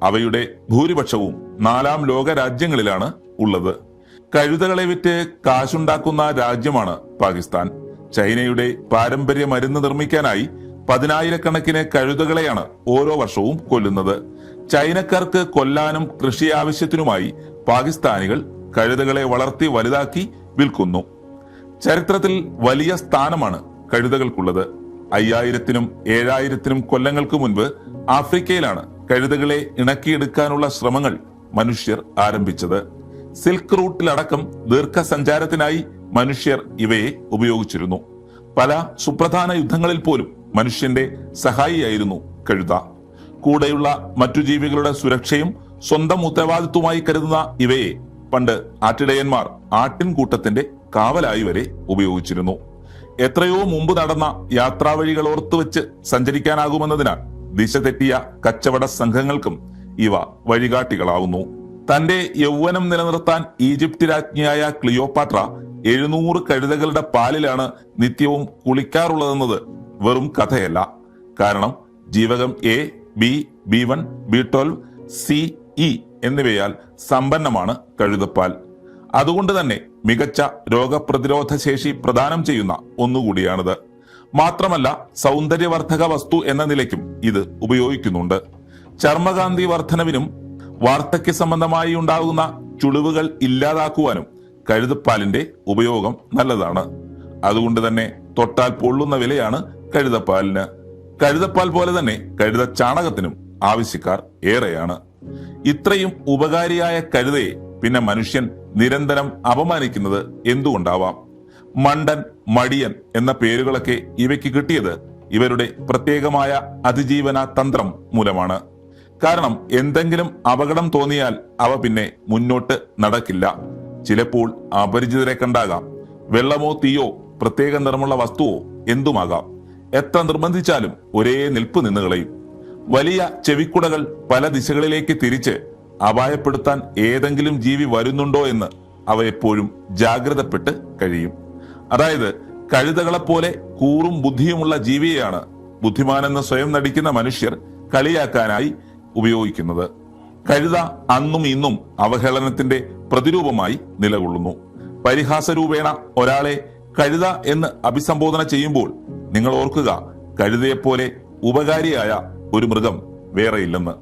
അവയുടെ ഭൂരിപക്ഷവും 4ാം ലോക രാജ്യങ്ങളിലാണ് ഉള്ളത്. കഴുതകളെ വിറ്റ് കാശുണ്ടാക്കുന്ന രാജ്യമാണ് പാകിസ്ഥാൻ. ചൈനയുടെ പാരമ്പര്യ മരുന്ന് നിർമ്മിക്കാനായി 10,000-കണക്കിന് കഴുതകളെയാണ് ഓരോ വർഷവും കൊല്ലുന്നത്. ചൈനക്കാർക്ക് കൊല്ലാനും കൃഷി ആവശ്യത്തിനുമായി പാകിസ്ഥാനികൾ കഴുതകളെ വളർത്തി വലുതാക്കി വിൽക്കുന്നു. ചരിത്രത്തിൽ വലിയ സ്ഥാനമാണ് കഴുതകൾക്കുള്ളത്. 5000-നും 7000-നും കൊല്ലങ്ങൾക്ക് മുൻപ് ആഫ്രിക്കയിലാണ് കഴുതകളെ ഇണക്കിയെടുക്കാനുള്ള ശ്രമങ്ങൾ മനുഷ്യർ ആരംഭിച്ചത്. സിൽക്ക് റൂട്ടിലടക്കം ദീർഘസഞ്ചാരത്തിനായി മനുഷ്യർ ഇവയെ ഉപയോഗിച്ചിരുന്നു. പല സുപ്രധാന യുദ്ധങ്ങളിൽ പോലും മനുഷ്യന്റെ സഹായിയായിരുന്നു കഴുത. കൂടെയുള്ള മറ്റു ജീവികളുടെ സുരക്ഷയും സ്വന്തം ഉത്തരവാദിത്വമായി കരുതുന്ന ഇവയെ പണ്ട് ആട്ടിടയന്മാർ ആട്ടിൻകൂട്ടത്തിന്റെ കാവലായി വരെ ഉപയോഗിച്ചിരുന്നു. എത്രയോ മുമ്പ് നടന്ന യാത്രാവഴികൾ ഓർത്തുവെച്ച് സഞ്ചരിക്കാനാകുമെന്നതിനാൽ ദിശ തെറ്റിയ കച്ചവട സംഘങ്ങൾക്കും ഇവ വഴികാട്ടികളാവുന്നു. തന്റെ യൗവനം നിലനിർത്താൻ ഈജിപ്ത് രാജ്ഞിയായ ക്ലിയോപാട്ര 700 കഴുതകളുടെ പാലിലാണ് നിത്യവും കുളിക്കാറുള്ളതെന്നത് വെറും കഥയല്ല. കാരണം ജീവകം A, B, B1, B12, C, E എന്നിവയാൽ സമ്പന്നമാണ് കഴുതപ്പാൽ. അതുകൊണ്ട് തന്നെ മികച്ച രോഗപ്രതിരോധ ശേഷി പ്രദാനം ചെയ്യുന്ന ഒന്നുകൂടിയാണിത്. മാത്രമല്ല സൗന്ദര്യവർദ്ധക വസ്തു എന്ന നിലയ്ക്കും ഇത് ഉപയോഗിക്കുന്നുണ്ട്. ചർമ്മകാന്തി വർധനവിനും വാർദ്ധക്യ സംബന്ധമായി ഉണ്ടാകുന്ന ചുളിവുകൾ ഇല്ലാതാക്കുവാനും കഴുതപ്പാലിന്റെ ഉപയോഗം നല്ലതാണ്. അതുകൊണ്ട് തന്നെ തൊട്ടാൽ പൊള്ളുന്ന വിലയാണ് കഴുതപ്പാലിന്. കഴുതപ്പാൽ പോലെ തന്നെ കഴുത ചാണകത്തിനും ആവശ്യക്കാർ ഏറെയാണ്. ഇത്രയും ഉപകാരിയായ കഴുതയെ പിന്നെ മനുഷ്യൻ നിരന്തരം അപമാനിക്കുന്നത് എന്തുകൊണ്ടാവാം? മണ്ടൻ, മടിയൻ എന്ന പേരുകളൊക്കെ ഇവയ്ക്ക് കിട്ടിയത് ഇവരുടെ പ്രത്യേകമായ അതിജീവന തന്ത്രം മൂലമാണ്. കാരണം എന്തെങ്കിലും അപകടം തോന്നിയാൽ അവ പിന്നെ മുന്നോട്ട് നടക്കില്ല. ചിലപ്പോൾ അപരിചിതരെ കണ്ടാകാം. വെള്ളമോ തീയോ പ്രത്യേക നിറമുള്ള വസ്തുവോ എന്തുമാകാം. എത്ര നിർബന്ധിച്ചാലും ഒരേ നിൽപ്പ് നിന്നുകളയും. വലിയ ചെവിക്കുടകൾ പല ദിശകളിലേക്ക് തിരിച്ച് അപായപ്പെടുത്താൻ ഏതെങ്കിലും ജീവി വരുന്നുണ്ടോ എന്ന് അവ എപ്പോഴും ജാഗ്രതപ്പെട്ട് കഴിയും. അതായത് കഴുതകളെപ്പോലെ കൂറും ബുദ്ധിയുമുള്ള ജീവിയെയാണ് ബുദ്ധിമാനെന്ന് സ്വയം നടിക്കുന്ന മനുഷ്യർ കളിയാക്കാനായി ഉപയോഗിക്കുന്നത്. കഴുത അന്നും ഇന്നും അവഹേളനത്തിന്റെ പ്രതിരൂപമായി നിലകൊള്ളുന്നു. പരിഹാസരൂപേണ ഒരാളെ കഴുത എന്ന് അഭിസംബോധന ചെയ്യുമ്പോൾ നിങ്ങൾ ഓർക്കുക, കഴുതയെപ്പോലെ ഉപകാരിയായ ഒരു മൃഗം വേറെയില്ലെന്ന്.